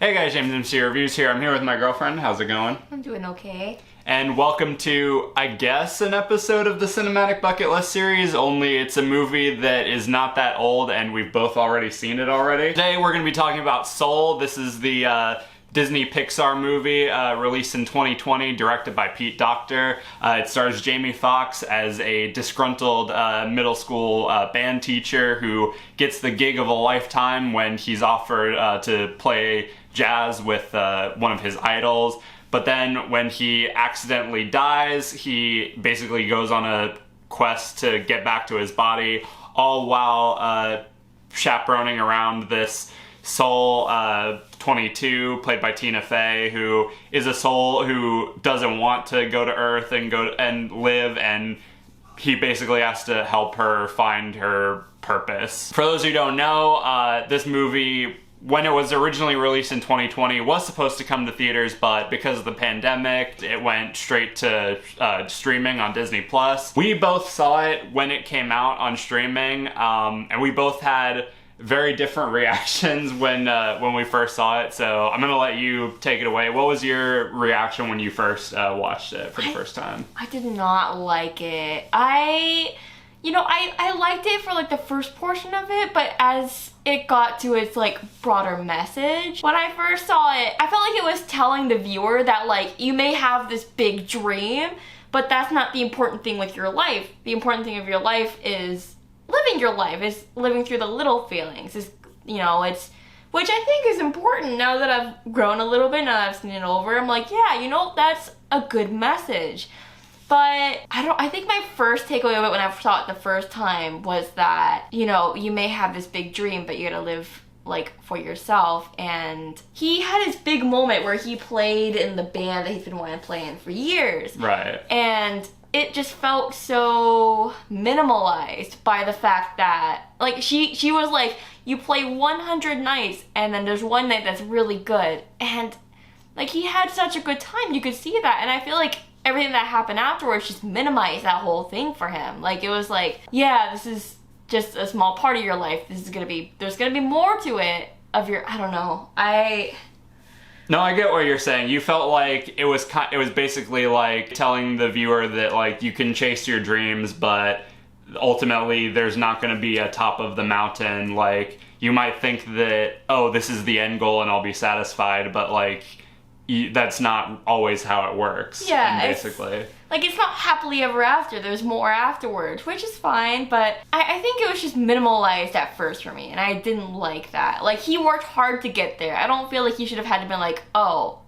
Hey guys, JamesMCD Reviews here. I'm here with my girlfriend. How's it going? I'm doing okay. And welcome to, I guess, an episode of the Cinematic Bucket List series, only it's a movie that is not that old and we've both already seen it already. Today we're going to be talking about Soul. This is the Disney Pixar movie released in 2020, directed by Pete Docter. It stars Jamie Foxx as a disgruntled middle school band teacher who gets the gig of a lifetime when he's offered to play jazz with one of his idols. But then when he accidentally dies, he basically goes on a quest to get back to his body, all while chaperoning around this soul 22, played by Tina Fey, who is a soul who doesn't want to go to Earth and live, and he basically has to help her find her purpose. For those who don't know, this movie, when it was originally released in 2020, was supposed to come to theaters, but because of the pandemic, it went straight to streaming on Disney+. We both saw it when it came out on streaming, and we both had very different reactions when we first saw it, so I'm gonna let you take it away. What was your reaction when you first watched it for the first time? I did not like it. I liked it for like the first portion of it, but as it got to its like broader message, when I first saw it, I felt like it was telling the viewer that like you may have this big dream, but that's not the important thing with your life. The important thing of your life is living your life, is living through the little feelings, it's which I think is important. Now that I've grown a little bit, now that I've seen it over, I'm like, yeah, that's a good message. But I think my first takeaway of it when I saw it the first time was that, you may have this big dream, but you gotta live like for yourself. And he had his big moment where he played in the band that he's been wanting to play in for years. Right. And it just felt so minimalized by the fact that, like, she was like, you play 100 nights and then there's one night that's really good. And, like, he had such a good time. You could see that. And I feel like everything that happened afterwards just minimized that whole thing for him. Like, it was like, yeah, this is just a small part of your life. There's gonna be more to it of your, I don't know. No, I get what you're saying. You felt like it was basically like telling the viewer that like you can chase your dreams, but ultimately there's not going to be a top of the mountain. Like, you might think that, oh, this is the end goal and I'll be satisfied, but like that's not always how it works. Yeah, basically. It's not happily ever after. There's more afterwards, which is fine, but I think it was just minimalized at first for me, and I didn't like that. Like, he worked hard to get there. I don't feel like he should have had to been like, oh,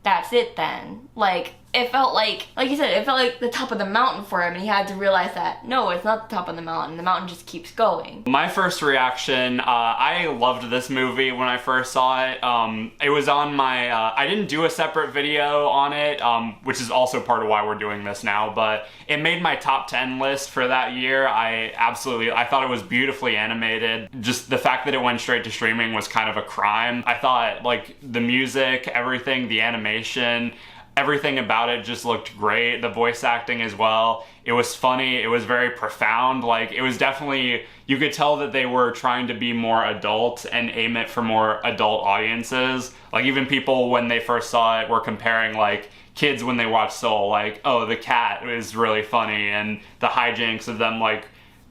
that's it then. Like, it felt like you said, it felt like the top of the mountain for him, and he had to realize that, no, it's not the top of the mountain. The mountain just keeps going. My first reaction, I loved this movie when I first saw it. It was on my, I didn't do a separate video on it, which is also part of why we're doing this now, but it made my top 10 list for that year. I thought it was beautifully animated. Just the fact that it went straight to streaming was kind of a crime. I thought, like, the music, everything, the animation, everything about it just looked great. The voice acting as well. It was funny. It was very profound. Like, it was definitely, you could tell that they were trying to be more adult and aim it for more adult audiences. Like, even people when they first saw it were comparing, like, kids when they watched Soul, like, oh, the cat is really funny, and the hijinks of them, like,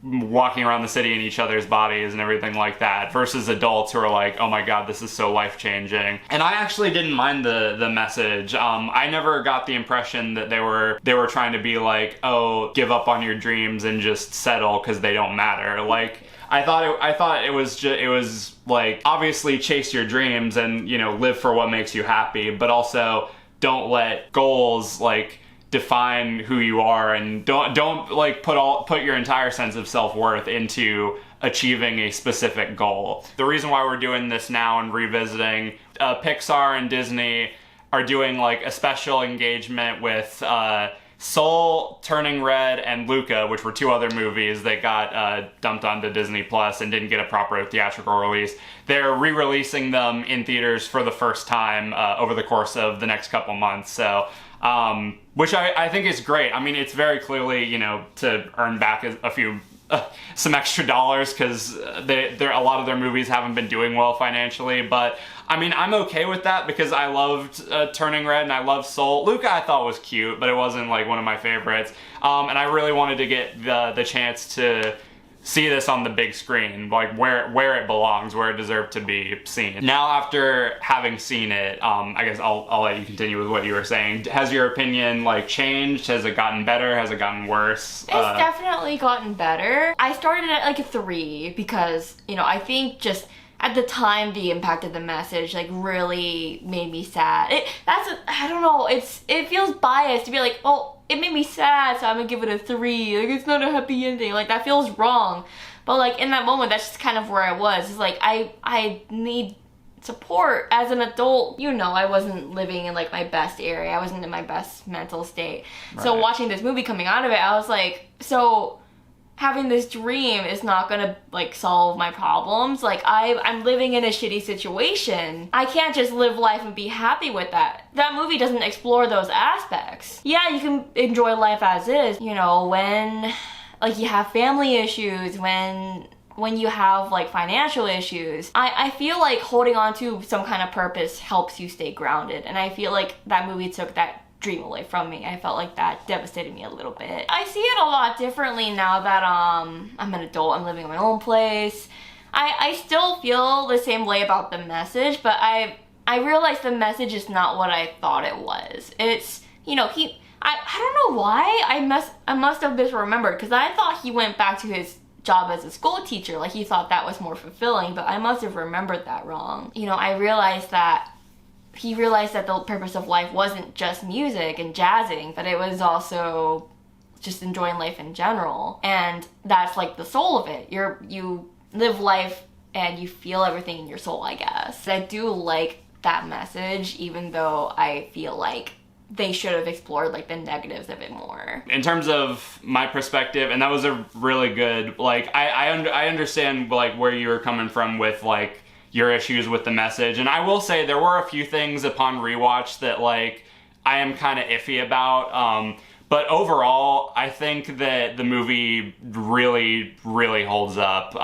walking around the city in each other's bodies and everything like that, versus adults who are like, oh my god, this is so life-changing. And I actually didn't mind the message. I never got the impression that they were trying to be like, oh, give up on your dreams and just settle because they don't matter. Like, I thought it was like, obviously chase your dreams and, live for what makes you happy, but also don't let goals like define who you are, and don't like put your entire sense of self-worth into achieving a specific goal. The reason why we're doing this now and revisiting, Pixar and Disney are doing like a special engagement with Soul, Turning Red, and Luca, which were two other movies that got dumped onto Disney Plus and didn't get a proper theatrical release. They're re-releasing them in theaters for the first time over the course of the next couple months. So which I think is great. I mean, it's very clearly, to earn back a few some extra dollars because a lot of their movies haven't been doing well financially. But I mean, I'm okay with that because I loved Turning Red and I loved Soul. Luca I thought was cute, but it wasn't like one of my favorites. And I really wanted to get the chance to see this on the big screen, like where it belongs, where it deserved to be seen. Now, after having seen it, I guess I'll let you continue with what you were saying. Has your opinion like changed? Has it gotten better? Has it gotten worse? It's definitely gotten better. I started at like a 3 because, you know, I think just at the time the impact of the message like really made me sad. I don't know, it feels biased to be like, oh, it made me sad, so I'm gonna give it a 3. Like, it's not a happy ending. Like, that feels wrong. But like in that moment, that's just kind of where I was. It's like I need support as an adult. You know, I wasn't living in like my best area. I wasn't in my best mental state. Right. So watching this movie coming out of it, I was like, so having this dream is not gonna like solve my problems. Like I'm living in a shitty situation. I can't just live life and be happy with that. That movie doesn't explore those aspects. Yeah, you can enjoy life as is, you know, when like you have family issues, when you have like financial issues. I feel like holding on to some kind of purpose helps you stay grounded, and I feel like that movie took that dream away from me. I felt like that devastated me a little bit. I see it a lot differently now that I'm an adult, I'm living in my own place. I still feel the same way about the message, but I realized the message is not what I thought it was. It's, you know, I don't know why, I must have misremembered, because I thought he went back to his job as a school teacher, like he thought that was more fulfilling, but I must have remembered that wrong. You know, I realized that he realized that the purpose of life wasn't just music and jazzing, but it was also just enjoying life in general. And that's like the soul of it. You live life and you feel everything in your soul, I guess. I do like that message, even though I feel like they should have explored like the negatives of it more. In terms of my perspective, and that was a really good, like, I understand like where you were coming from with like your issues with the message. And I will say there were a few things upon rewatch that like I am kind of iffy about. But overall, I think that the movie really, really holds up.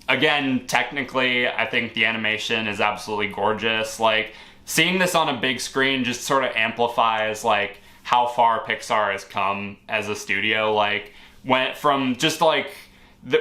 Again, technically, I think the animation is absolutely gorgeous. Like, seeing this on a big screen just sort of amplifies like how far Pixar has come as a studio. Like, went from just like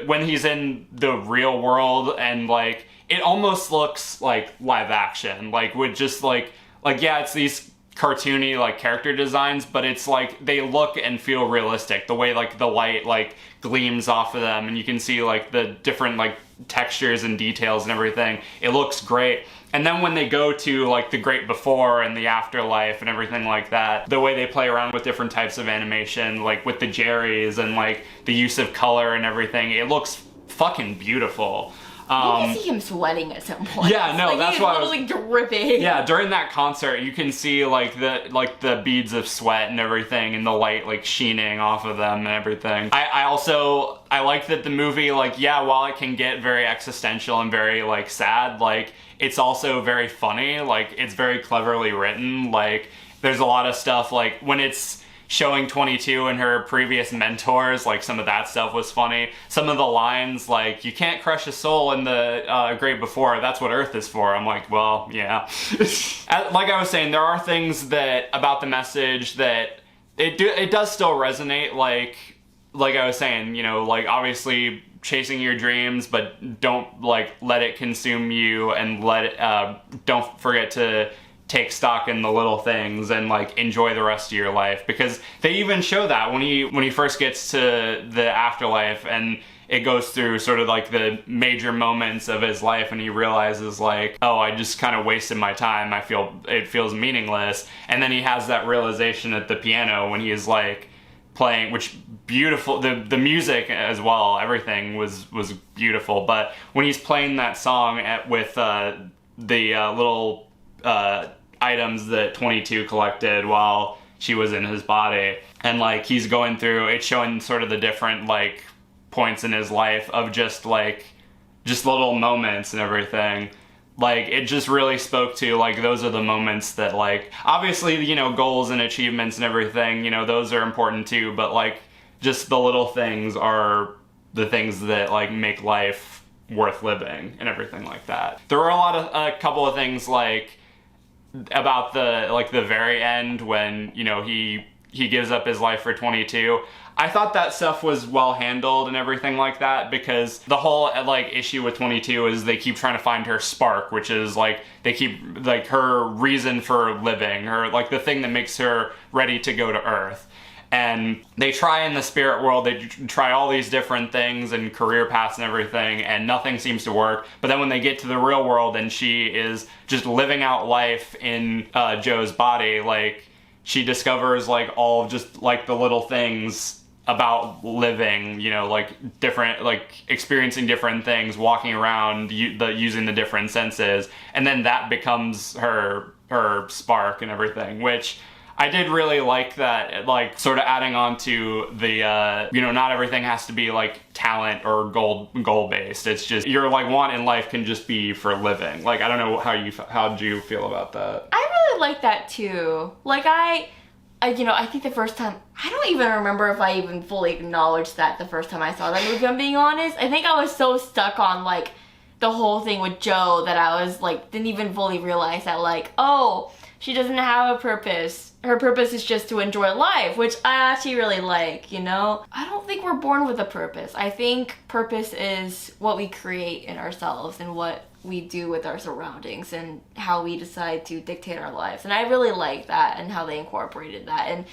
when he's in the real world and like it almost looks like live action, like with just like yeah, it's these cartoony like character designs, but it's like they look and feel realistic. The way like the light like gleams off of them, and you can see like the different like textures and details and everything. It looks great. And then when they go to like the great before and the afterlife and everything like that, the way they play around with different types of animation, like with the Jerrys and like the use of color and everything, it looks fucking beautiful. You can see him sweating at some point. Yeah, no, like, that's why I was like dripping. Yeah, during that concert, you can see like the beads of sweat and everything, and the light like sheening off of them and everything. I like that the movie, like, yeah, while it can get very existential and very like sad, like it's also very funny. Like, it's very cleverly written. Like, there's a lot of stuff like when it's showing 22 and her previous mentors, like some of that stuff was funny. Some of the lines, like, you can't crush a soul in the great before, that's what Earth is for. I'm like, well, yeah. Like I was saying, there are things that about the message that it does still resonate. Like I was saying, you know, like obviously chasing your dreams, but don't like let it consume you, and don't forget to take stock in the little things and like enjoy the rest of your life, because they even show that when he first gets to the afterlife and it goes through sort of like the major moments of his life and he realizes like, oh, I just kind of wasted my time, it feels meaningless. And then he has that realization at the piano when he is like playing, which beautiful, the music as well, everything was beautiful. But when he's playing that song with the little items that 22 collected while she was in his body, and like he's going through, it's showing sort of the different like points in his life of just little moments and everything. Like, it just really spoke to like those are the moments that like, obviously, you know, goals and achievements and everything, you know, those are important too, but like just the little things are the things that like make life worth living and everything like that. There were a couple of things like about the very end when, you know, he gives up his life for 22. I thought that stuff was well handled and everything like that, because the whole like issue with 22 is they keep trying to find her spark, which is like they keep like her reason for living, her like the thing that makes her ready to go to Earth. And they try in the spirit world, they try all these different things and career paths and everything, and nothing seems to work. But then when they get to the real world and she is just living out life in Joe's body, like she discovers like all of just like the little things about living, you know, like different, like experiencing different things, walking around, using the different senses, and then that becomes her spark and everything, which I did really like that, like sort of adding on to the, you know, not everything has to be like talent or goal based. It's just your like want in life can just be for living. Like, I don't know how did you feel about that? I really like that too. Like I you know, I think the first time, I don't even remember if I even fully acknowledged that the first time I saw that movie, if I'm being honest. I think I was so stuck on like the whole thing with Joe that I was like, didn't even fully realize that like, oh, she doesn't have a purpose. Her purpose is just to enjoy life, which I actually really like, you know? I don't think we're born with a purpose. I think purpose is what we create in ourselves and what we do with our surroundings and how we decide to dictate our lives. And I really like that and how they incorporated that and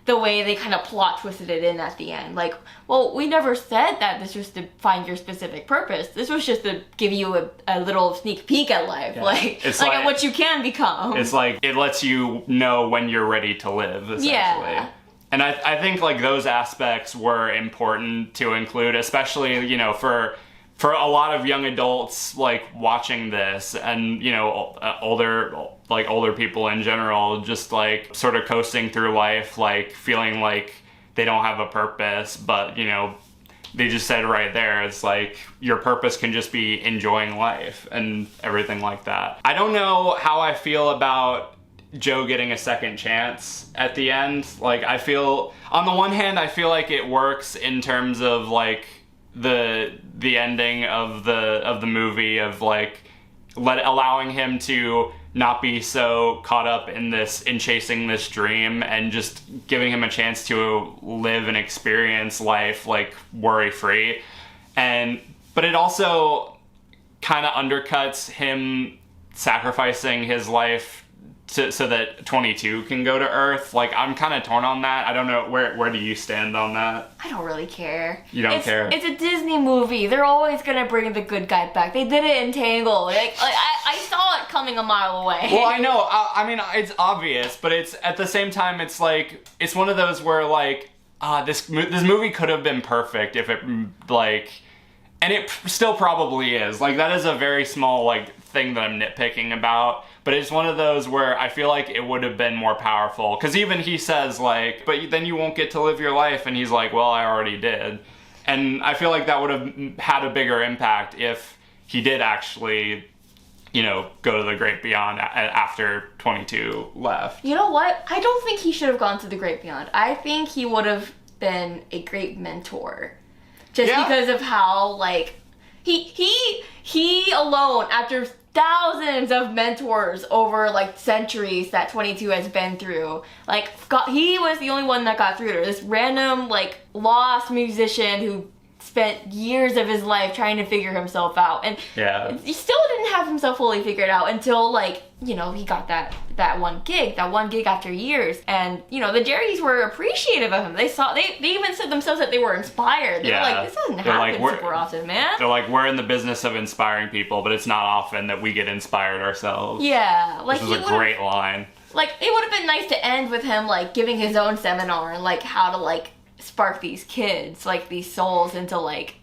the way they kind of plot twisted it in at the end. Like, well, we never said that this was to find your specific purpose. This was just to give you a little sneak peek at life. Yeah. Like, it's like at what you can become. It's like, it lets you know when you're ready to live, essentially. Yeah. And I think like those aspects were important to include, especially, you know, for a lot of young adults like watching this, and you know, older people in general, just like sort of coasting through life, like feeling like they don't have a purpose, but you know, they just said right there, it's like your purpose can just be enjoying life and everything like that. I don't know how I feel about Joe getting a second chance at the end. Like, I feel, on the one hand, I feel like it works in terms of like the ending of the movie, of like allowing him to not be so caught up in chasing this dream, and just giving him a chance to live and experience life like worry free. But it also kind of undercuts him sacrificing his life so that 22 can go to Earth. Like, I'm kind of torn on that. I don't know, where do you stand on that? I don't really care. You don't care? It's a Disney movie. They're always gonna bring the good guy back. They did it in Tangled. Like I saw it coming a mile away. Well, I know. I mean, it's obvious, but it's at the same time, it's like, it's one of those where like, this movie could have been perfect if it like, and it still probably is. Like, that is a very small like thing that I'm nitpicking about. But it's one of those where I feel like it would have been more powerful. Because even he says, like, but then you won't get to live your life. And he's like, well, I already did. And I feel like that would have had a bigger impact if he did actually, you know, go to the great beyond after 22 left. You know what? I don't think he should have gone to the great beyond. I think he would have been a great mentor. Just because of how, like, he alone, after thousands of mentors over like centuries that 22 has been through, like he was the only one that got through to this random like lost musician who spent years of his life trying to figure himself out, and he still didn't have himself fully figured out until like, you know, he got that one gig after years. And you know, the Jerrys were appreciative of him. They even said themselves that they were inspired. They were like, this doesn't happen super often, man. They're like, we're in the business of inspiring people, but it's not often that we get inspired ourselves. Yeah, like, this is a great line. Like, it would have been nice to end with him like giving his own seminar and like how to like spark these kids, like these souls, into like,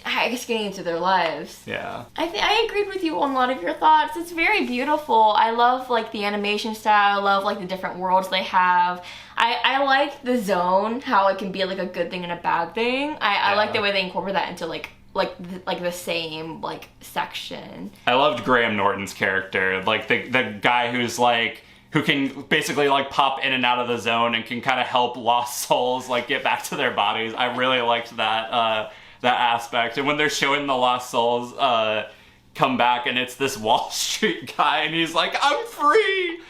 I guess, getting into their lives. Yeah. I agreed with you on a lot of your thoughts. It's very beautiful. I love like the animation style. I love like the different worlds they have. I like the zone, how it can be like a good thing and a bad thing. I like the way they incorporate that into like the same like section. I loved Graham Norton's character, like the guy who's like, who can basically like pop in and out of the zone and can kind of help lost souls like get back to their bodies. I really liked that aspect. And when they're showing the Lost Souls come back, and it's this Wall Street guy, and he's like, I'm free!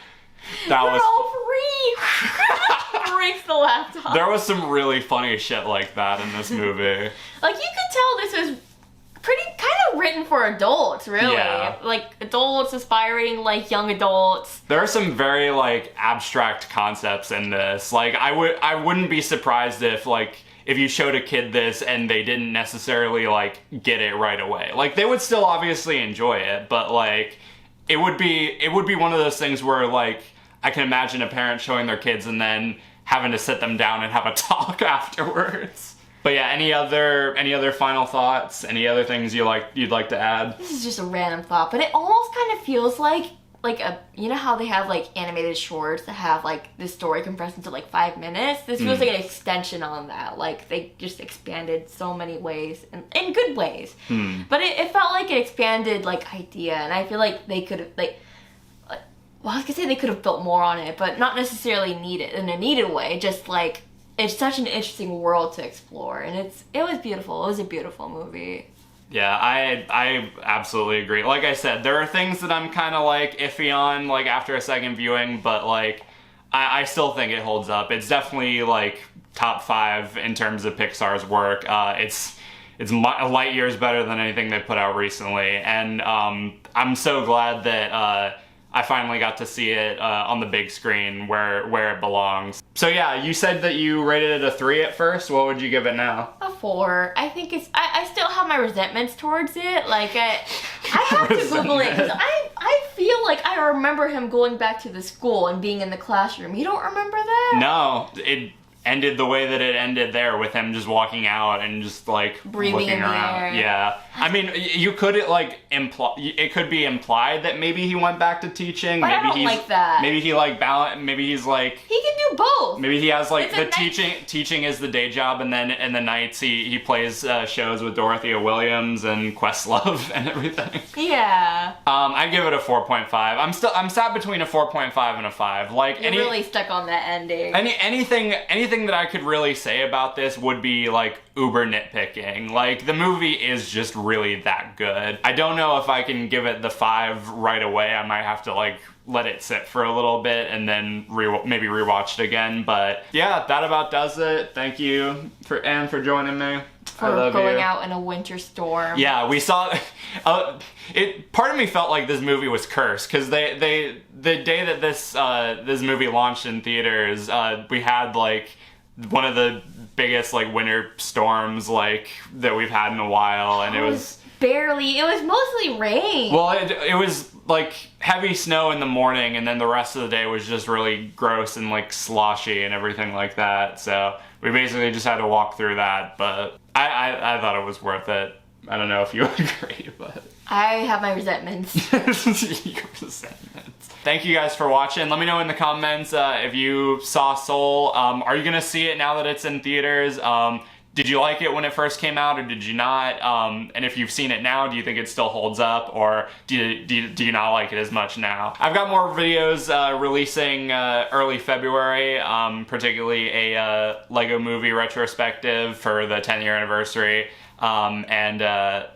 That We're was all free! Breaks the laptop. There was some really funny shit like that in this movie. Like, you could tell this was kind of written for adults, really. Yeah. Like, adults aspiring, like, young adults. There are some very, like, abstract concepts in this. Like, I wouldn't be surprised if you showed a kid this and they didn't necessarily, like, get it right away. Like, they would still obviously enjoy it, but, like, it would be one of those things where, like, I can imagine a parent showing their kids and then having to sit them down and have a talk afterwards. But yeah, any other final thoughts? Any other things you'd like to add? This is just a random thought, but it almost kind of feels like you know how they have like animated shorts that have like this story compressed into like 5 minutes? This feels like an extension on that. Like they just expanded so many ways, and in good ways. But it felt like an expanded like idea, and I feel like they could have I was gonna say they could have built more on it, but not necessarily in a needed way. Just like it's such an interesting world to explore, and it was beautiful. It was a beautiful movie. Yeah, I absolutely agree. Like I said, there are things that I'm kind of like iffy on, like after a second viewing, but like I still think it holds up. It's definitely like top 5 in terms of Pixar's work. It's light years better than anything they've put out recently, and I'm so glad that I finally got to see it on the big screen where it belongs. So yeah, you said that you rated it a 3 at first. What would you give it now? A 4. I think I still have my resentments towards it. Like, I have to Google it, because I feel like I remember him going back to the school and being in the classroom. You don't remember that? No, it ended the way that it ended there, with him just walking out and just like breathing looking in the around. air. Yeah, I mean, you could like it could be implied that maybe he went back to teaching. But maybe I don't like that. Maybe he like balance. Maybe he's like he can do both. Maybe he has like It's the teaching is the day job, and then in the nights he plays shows with Dorothea Williams and Questlove and everything. Yeah. I'd give it a 4.5. I'm sat between a 4.5 and a 5. Like You're really stuck on that ending. Anything that I could really say about this would be like uber nitpicking. Like, the movie is just really that good. I don't know if I can give it the 5 right away. I might have to like let it sit for a little bit and then maybe rewatch it again. But yeah, that about does it. Thank you Anne for joining me. For going out in a winter storm. Yeah, we saw part of me felt like this movie was cursed, because the day that this movie launched in theaters, we had like one of the biggest like winter storms like that we've had in a while, and it was mostly rain. Well, it was like heavy snow in the morning, and then the rest of the day was just really gross and like sloshy and everything like that. So we basically just had to walk through that, but I thought it was worth it. I don't know if you agree, but I have my resentments. Your resentments. Thank you guys for watching. Let me know in the comments if you saw Soul. Are you gonna see it now that it's in theaters? Did you like it when it first came out, or did you not? And if you've seen it now, do you think it still holds up, or do you not like it as much now? I've got more videos releasing early February, particularly a Lego Movie retrospective for the 10-year anniversary, and a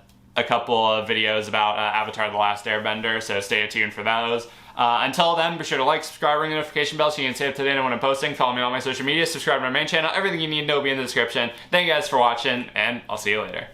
couple of videos about Avatar: The Last Airbender, so stay tuned for those. Until then, be sure to like, subscribe, ring the notification bell so you can stay up to date on when I'm posting. Follow me on my social media, subscribe to my main channel. Everything you need to know will be in the description. Thank you guys for watching, and I'll see you later.